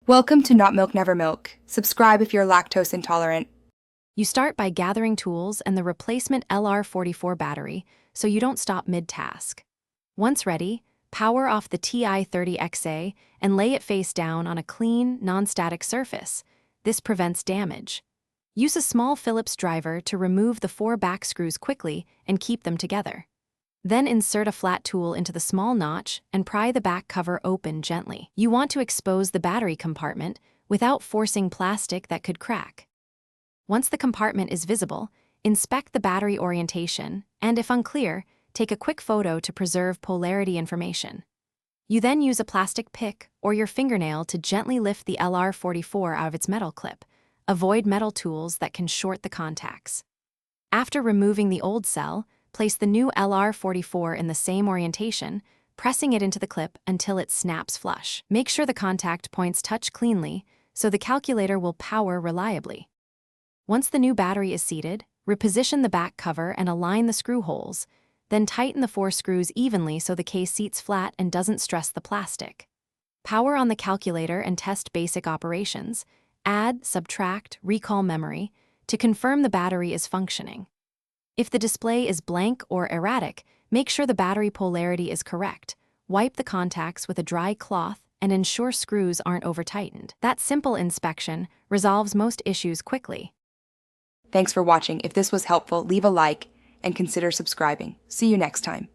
Welcome to Not Milk Never Milk. Subscribe if you're lactose intolerant. You start by gathering tools and the replacement LR44 battery so you don't stop mid-task. Once ready, power off the Ti-30xa and lay it face down on a clean, non-static surface. This prevents damage. Use a small Phillips driver to remove the 4 back screws quickly and keep them together. Then insert a flat tool into the small notch and pry the back cover open gently. You want to expose the battery compartment without forcing plastic that could crack. Once the compartment is visible, inspect the battery orientation and, if unclear, take a quick photo to preserve polarity information. You then use a plastic pick or your fingernail to gently lift the LR44 out of its metal clip. Avoid metal tools that can short the contacts. After removing the old cell, place the new LR44 in the same orientation, pressing it into the clip until it snaps flush. Make sure the contact points touch cleanly so the calculator will power reliably. Once the new battery is seated, reposition the back cover and align the screw holes, then tighten the 4 screws evenly so the case seats flat and doesn't stress the plastic. Power on the calculator and test basic operations. Add, subtract, recall memory to confirm the battery is functioning. If the display is blank or erratic, make sure the battery polarity is correct. Wipe the contacts with a dry cloth and ensure screws aren't over-tightened. That simple inspection resolves most issues quickly. Thanks for watching. If this was helpful, leave a like and consider subscribing. See you next time.